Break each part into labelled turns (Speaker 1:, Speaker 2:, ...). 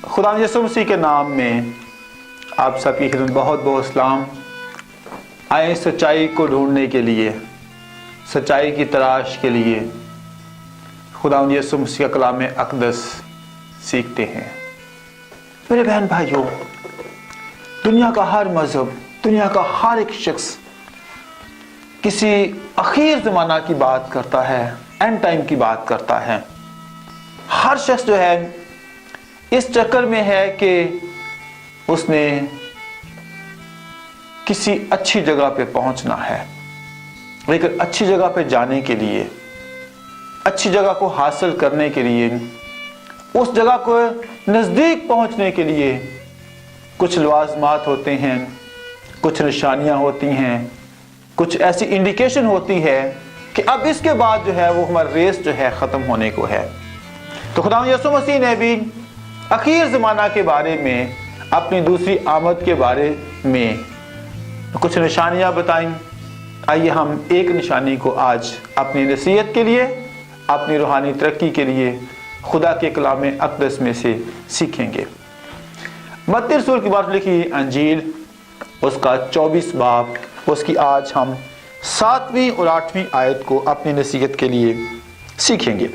Speaker 1: खुदा यीशु मसीह के नाम में आप सबकी खिदमत बहुत बहुत सलाम। आए सच्चाई को ढूंढने के लिए, सच्चाई की तलाश के लिए खुदा यीशु मसीह का कलाम अक़दस सीखते हैं। मेरे बहन भाइयों, दुनिया का हर मजहब, दुनिया का हर एक शख्स किसी आखिर ज़माना की बात करता है, एंड टाइम की बात करता है। हर शख्स जो है इस चक्कर में है कि उसने किसी अच्छी जगह पे पहुंचना है, लेकिन अच्छी जगह पे जाने के लिए, अच्छी जगह को हासिल करने के लिए, उस जगह को नज़दीक पहुंचने के लिए कुछ लवाज़मात होते हैं, कुछ निशानियां होती हैं, कुछ ऐसी इंडिकेशन होती है कि अब इसके बाद जो है वो हमारा रेस जो है ख़त्म होने को है। तो खुदा यीशु मसीह ने भी आखिर ज़माना के बारे में, अपनी दूसरी आमद के बारे में कुछ निशानियां बताईं। आइए हम एक निशानी को आज अपनी नसीहत के लिए, अपनी रूहानी तरक्की के लिए खुदा के कलाम अक़दस में से सीखेंगे। मत्ती रसूल की बात लिखी अंजील, उसका 24 बाब, उसकी आज हम 7वीं और 8वीं आयत को अपनी नसीहत के लिए सीखेंगे।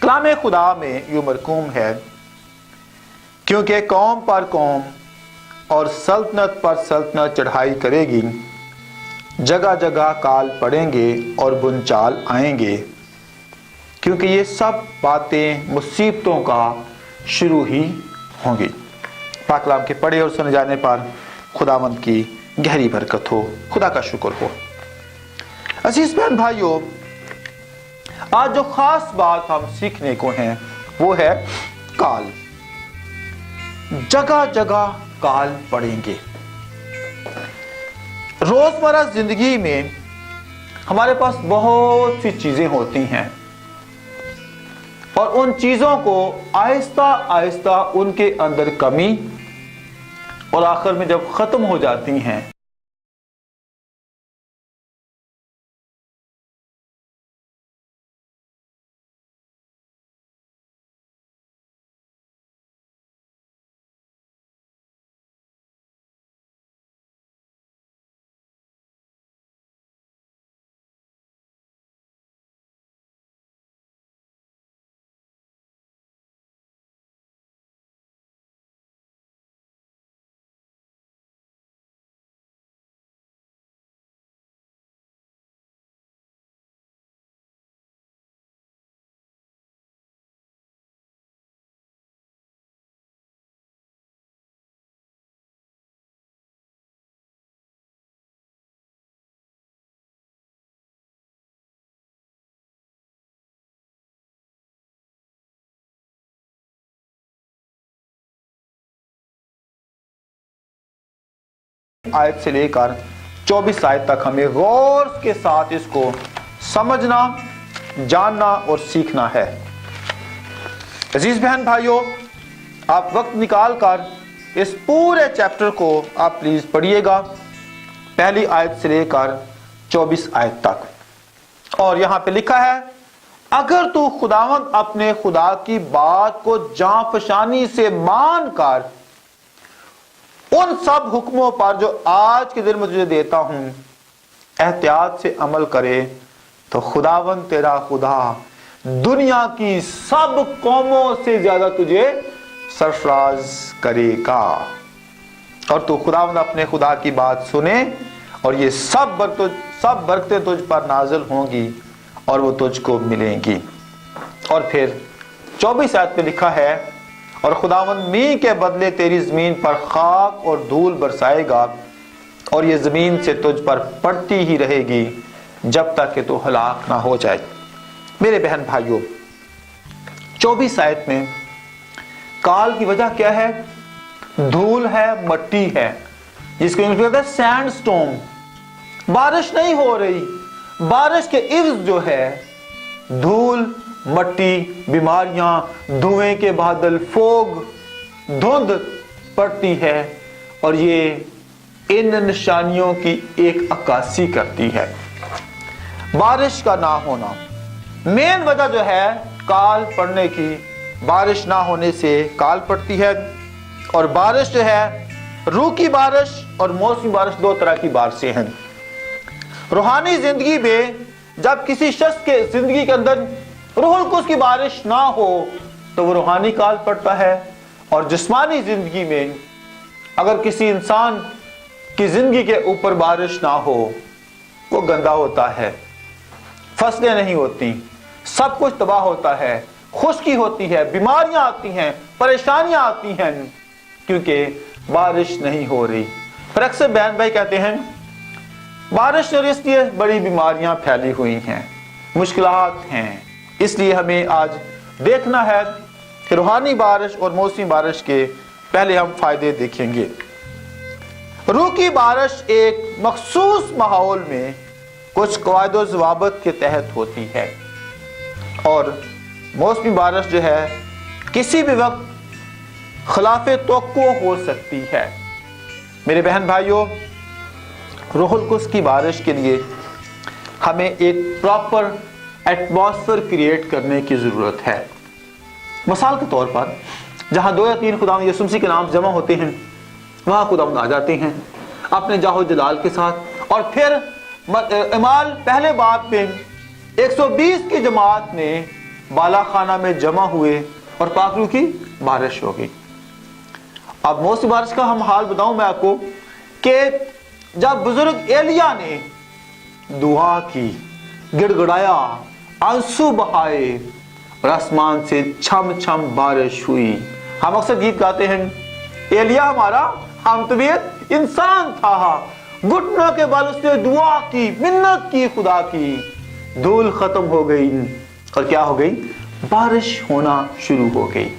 Speaker 1: कलाम खुदा में यूं मरकूम है, क्योंकि कौम पर कौम और सल्तनत पर सल्तनत चढ़ाई करेगी, जगह जगह काल पड़ेंगे और बुनचाल आएंगे, क्योंकि ये सब बातें मुसीबतों का शुरू ही होंगी। पाक कलाम के पढ़े और सुने जाने पर खुदावंद की गहरी बरकत हो, खुदा का शुक्र हो। अजीज बहन भाइयों, आज जो खास बात हम सीखने को हैं वो है काल। जगह जगह काल पड़ेंगे। रोजमर्रा जिंदगी में हमारे पास बहुत सी चीजें होती हैं और उन चीजों को आहिस्ता आहिस्ता उनके अंदर कमी और आखिर में जब खत्म हो जाती हैं आयत से लेकर 24 आयत तक हमें गौर के साथ इसको समझना, जानना और सीखना है। अजीज बहन भाइयों, आप वक्त निकाल कर इस पूरे चैप्टर को आप प्लीज पढ़िएगा, पहली आयत से लेकर 24 आयत तक। और यहां पे लिखा है, अगर तू खुदावंद अपने खुदा की बात को जांफशानी से मान कर उन सब हुक्मों पर जो आज के दिन में तुझे देता हूं एहतियात से अमल करे, तो खुदावंद तेरा खुदा दुनिया की सब कौमों से ज्यादा तुझे सरफराज करेगा। और तू खुदावंद अपने खुदा की बात सुने और ये सब बरकतें तुझ पर नाजिल होंगी और वो तुझको मिलेंगी। और फिर 24 आयत पे लिखा है, और खुदावंद मींह के बदले तेरी जमीन पर खाक और धूल बरसाएगा और ये जमीन से तुझ पर पड़ती ही रहेगी जब तक कि तू हलाक ना हो जाए। मेरे बहन भाइयों, 24 आयत में काल की वजह क्या है? धूल है, मट्टी है, जिसको इंग्लिश में कहते हैं सैंडस्टॉर्म। बारिश नहीं हो रही, बारिश के इव्ज जो है धूल, मट्टी, बीमारियां, धुएं के बादल, फोग, धुंध पड़ती है और ये इन निशानियों की एक अक्कासी करती है। बारिश का ना होना मेन वजह जो है काल पड़ने की, बारिश ना होने से काल पड़ती है। और बारिश जो है, रूह की बारिश और मौसमी बारिश, दो तरह की बारिशें हैं। रूहानी जिंदगी में जब किसी शख्स के जिंदगी के अंदर रूहुल कुद्स की बारिश ना हो तो वो रूहानी काल पड़ता है। और जिस्मानी जिंदगी में अगर किसी इंसान की जिंदगी के ऊपर बारिश ना हो, वो गंदा होता है, फसलें नहीं होती, सब कुछ तबाह होता है, खुश्की होती है, बीमारियां आती हैं, परेशानियां आती हैं, क्योंकि बारिश नहीं हो रही। पर अक्सर बहन भाई कहते हैं बारिश और इसलिए बड़ी बीमारियां फैली हुई हैं, मुश्किलात हैं। इसलिए हमें आज देखना है कि रूहानी बारिश और मौसमी बारिश के पहले हम फायदे देखेंगे। रूह की बारिश एक मखसूस माहौल में कुछ कवायद व ज़वाबित के तहत होती है, और मौसमी बारिश जो है किसी भी वक्त खिलाफे तवक्को हो सकती है। मेरे बहन भाइयों, रूहुल कुद्स की बारिश के लिए हमें एक प्रॉपर एटमॉस्फेयर क्रिएट करने की ज़रूरत है। मिसाल के तौर पर जहाँ 2 या 3 खुदावंद यीशु मसीह के नाम जमा होते हैं, वहाँ खुदावंद आ जाते हैं अपने जाहो जलाल के साथ। और फिर इमाल पहले बाब में 120 की जमात में बाला खाना में जमा हुए और पाक रूह की बारिश हो गई। अब मौसमी बारिश का हम हाल बताऊं मैं आपको कि जब बुजुर्ग एलिया ने दुआ की, गिड़गिड़ाया, आंसू बहाए और आसमान से छम छम बारिश हुई। हम अक्सर गीत गाते हैं, एलिया हमारा हम तबीयत इंसान था, घुटनों के बल उसने दुआ की, मिन्नत की खुदा की, धूल खत्म हो गई और क्या हो गई, बारिश होना शुरू हो गई।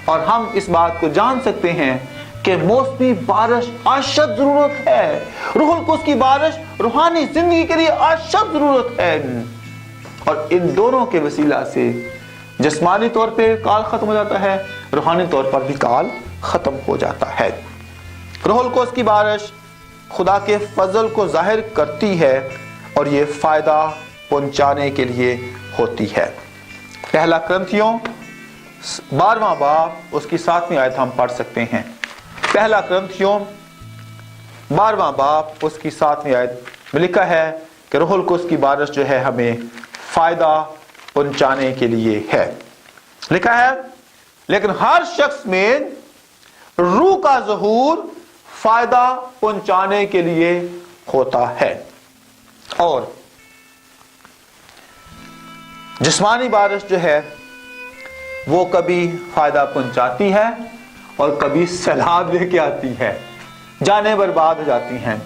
Speaker 1: और हम इस बात को जान सकते हैं कि मौसमी बारिश अशद जरूरत है। रूहुल कुद्स की बारिश रूहानी जिंदगी के लिए अशद जरूरत है। और इन दोनों के वसीला से जिस्मानी तौर पे काल खत्म हो जाता है, रूहानी तौर पर भी काल खत्म हो जाता है। रूहुल कुद्स की बारिश खुदा के फजल को जाहिर करती है और ये फायदा पहुंचाने के लिए होती है। पहला कुरिन्थियों 12वां बाब उसकी 7वीं आयत हम पढ़ सकते हैं। पहला कुरिन्थियों 12वां बाब उसकी 7वीं आयत में लिखा है कि रूहुल कुद्स की बारिश जो है हमें फायदा पहुंचाने के लिए है। लिखा है, लेकिन हर शख्स में रूह का ज़हूर फायदा पहुंचाने के लिए होता है। और जिस्मानी बारिश जो है वो कभी फायदा पहुंचाती है और कभी सैलाब लेके आती है, जानें बर्बाद हो जाती हैं,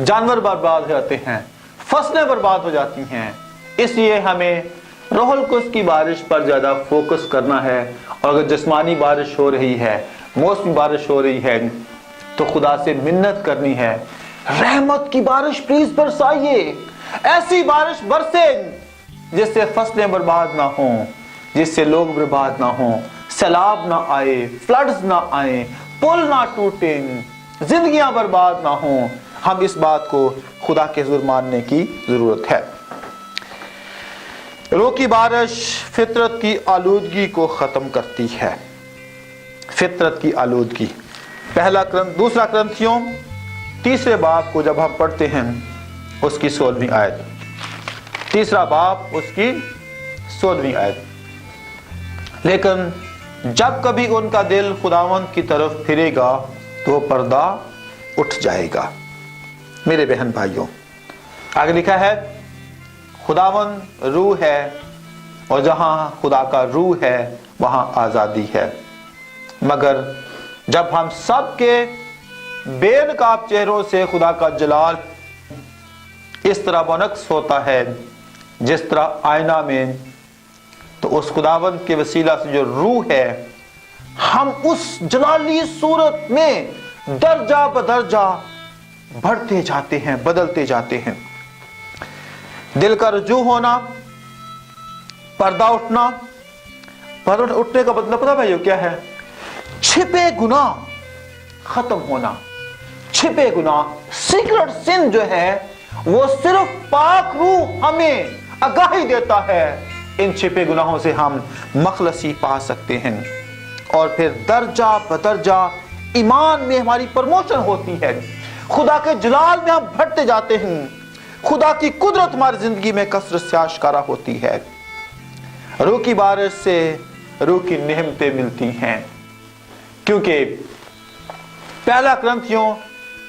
Speaker 1: जानवर बर्बाद हो जाते हैं, फसलें बर्बाद हो जाती हैं। इसलिए हमें रूहुल कुद्स की बारिश पर ज्यादा फोकस करना है। और अगर जिस्मानी बारिश हो रही है, मौसमी बारिश हो रही है, तो खुदा से मिन्नत करनी है, रहमत की बारिश प्लीज बरसाइए, ऐसी बारिश बरसे जिससे फसलें बर्बाद ना हो, जिससे लोग बर्बाद ना हो, सैलाब ना आए, फ्लड्स ना आए, पुल ना टूटे, जिंदगियां बर्बाद ना हो। हम इस बात को खुदा के हुजूर मानने की जरूरत है। रूह की बारिश फितरत की आलूदगी को खत्म करती है। फितरत की आलूदगी। दूसरा कुरिन्थियों 3 बाब को जब हम पढ़ते हैं उसकी 16वीं आयत, 3 बाब उसकी 16वीं आयत, लेकिन जब कभी उनका दिल खुदावंद की तरफ फिरेगा तो पर्दा उठ जाएगा। मेरे बहन भाइयों, आगे लिखा है खुदावंद रूह है और जहां खुदा का रूह है वहां आजादी है। मगर जब हम सब के बेनकाब चेहरों से खुदा का जलाल इस तरह बनक्स होता है जिस तरह आईना में, तो उस खुदावंद के वसीला से जो रूह है, हम उस जलाली सूरत में दर्जा बदर्जा बढ़ते जाते हैं, बदलते जाते हैं। दिल का रुजू होना, पर्दा उठना, पर्दा उठने का मतलब पता भाइयों क्या है? छिपे गुनाह खत्म होना। छिपे गुनाह, सीक्रेट सिन जो है वो सिर्फ पाक रूह हमें आगाही देता है इन छिपे गुनाहों से हम मखलसी पा सकते हैं और फिर दर्जा बदर्जा ईमान में हमारी प्रमोशन होती है। खुदा के जलाल में हम बढ़ते जाते हैं। खुदा की कुदरत हमारी जिंदगी में कसरत से आश्कारा होती है। रूह की बारिश से रूह की नेमतें मिलती हैं, क्योंकि पहला कुरिन्थियों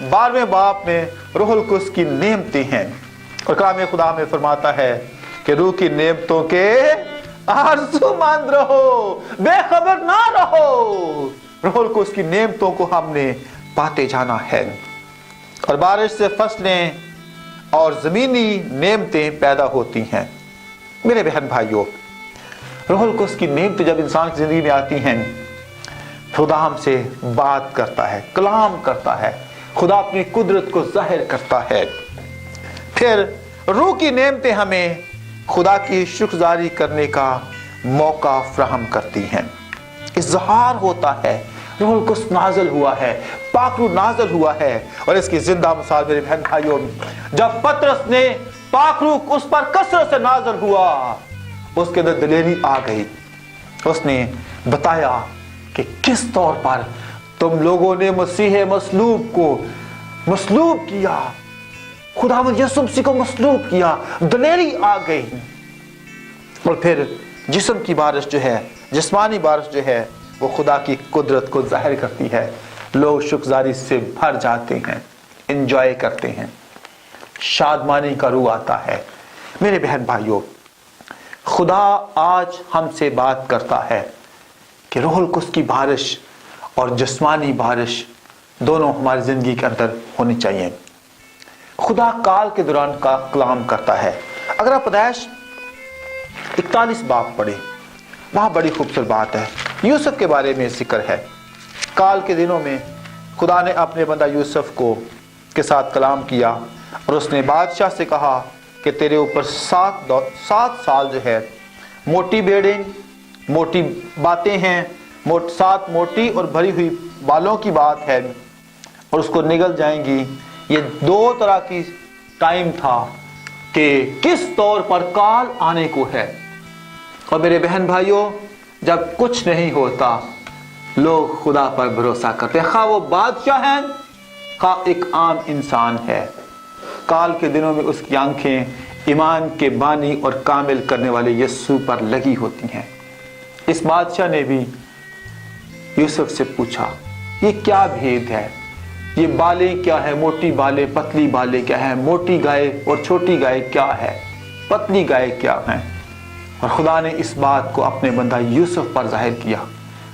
Speaker 1: 12वें बाब में रूहुल कुद्स की नेमतें हैं और कलाम खुदा में फरमाता है कि रूह की नेमतों के आरज़ूमंद रहो, बेखबर ना रहो। रूहुल कुद्स की नेमतों को हमने पाते जाना है और बारिश से फसलें और जमीनी नेमतें पैदा होती हैं। मेरे बहन भाइयों, रूहुल कुद्स की नेमतें जब इंसान की जिंदगी में आती हैं, खुदा हमसे बात करता है, कलाम करता है, खुदा अपनी कुदरत को जाहिर करता है। फिर रूह की नेमतें हमें खुदा की शुक्रगुजारी करने का मौका फराहम करती हैं। इज़हार होता है, रूहुल कुद्स नाज़िल हुआ है, पाकरू नाज़िल हुआ है। और इसकी जिंदा मिसाल मेरे बहन भाइयों, जब पतरस ने पाकरू उस पर कसरत से नाज़िल हुआ, उसके अंदर दिलेरी आ गई। उसने बताया कि किस तौर पर तुम लोगों ने मसीह मसलूब को मसलूब किया, खुदावंद यीशु मसीह को मसलूब किया। दिलेरी आ गई और फिर जिस्म की बारिश जो है, जिस्मानी बारिश जो है, वो खुदा की कुदरत को जाहिर करती है। लोग शुक्रगुजारी से भर जाते हैं, एंजॉय करते हैं, शादमानी का रूह आता है। मेरे बहन भाइयों, खुदा आज हमसे बात करता है कि रूहुल कुद्स की बारिश और जिस्मानी बारिश दोनों हमारी जिंदगी के अंदर होनी चाहिए। खुदा काल के दौरान का कलाम करता है। अगर आप पैदाइश 41 बाब पढ़े, वहां बड़ी खूबसूरत बात है। यूसुफ के बारे में जिक्र है। काल के दिनों में खुदा ने अपने बंदा यूसुफ को के साथ कलाम किया और उसने बादशाह से कहा कि तेरे ऊपर 7 साल जो है मोटी बेड़ें, मोटी बातें हैं, 7 मोटी और भरी हुई बालों की बात है और उसको निगल जाएंगी। ये 2 तरह की टाइम था कि किस तौर पर काल आने को है। और मेरे बहन भाइयों, जब कुछ नहीं होता, लोग खुदा पर भरोसा करते हैं, खा वो बादशाह है, खा एक आम इंसान है। काल के दिनों में उसकी आंखें ईमान के बानी और कामिल करने वाले यीशु पर लगी होती हैं। इस बादशाह ने भी यूसुफ से पूछा, ये क्या भेद है, ये बालें क्या है, मोटी बालें पतली बालें क्या है, मोटी गाय और छोटी गाय क्या है, पतली गाय क्या है। और खुदा ने इस बात को अपने बंदा यूसुफ पर जाहिर किया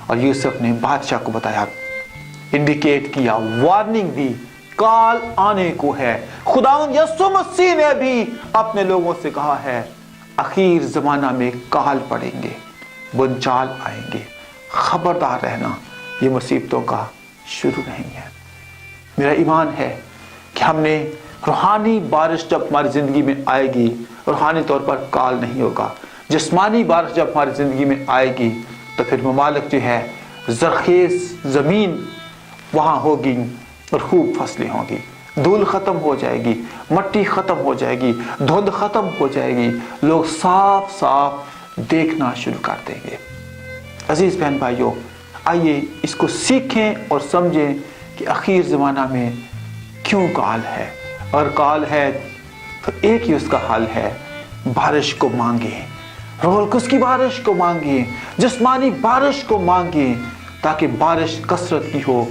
Speaker 1: और यूसुफ ने बादशाह को बताया, इंडिकेट किया, वार्निंग दी, काल आने को है। खुदावंद यीशु मसीह ने भी अपने लोगों से कहा है, आखिर जमाना में काल पड़ेंगे, बुनचाल आएंगे, खबरदार रहना, ये मुसीबतों का शुरू नहीं है। मेरा ईमान है कि हमने रूहानी बारिश जब हमारी जिंदगी में आएगी, रूहानी तौर पर काल नहीं होगा। जिस्मानी बारिश जब हमारी जिंदगी में आएगी तो फिर ममालिक जो है, ज़रखेज़ ज़मीन वहाँ होगी और खूब फसलें होंगी, धूल ख़त्म हो जाएगी, मट्टी ख़त्म हो जाएगी, धुंध ख़त्म हो जाएगी, लोग साफ साफ देखना शुरू कर देंगे। अजीज़ बहन भाइयों, आइए इसको सीखें और समझें कि आखिर ज़माना में क्यों काल है। और काल है तो एक ही उसका हल है, बारिश को मांगे, रूहुल कुद्स की बारिश को मांगे, जिस्मानी बारिश को मांगे, ताकि बारिश कसरत की हो,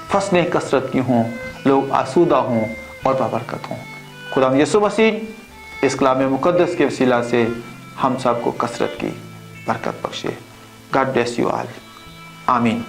Speaker 1: फसलें कसरत की हों, लोग आसूदा हों और बाबरकत हों। खुदा यीशु मसीह इस कलाम मुक़द्दस के वसीला से हम सबको कसरत की बरकत बख्शे। God bless you all. आमीन।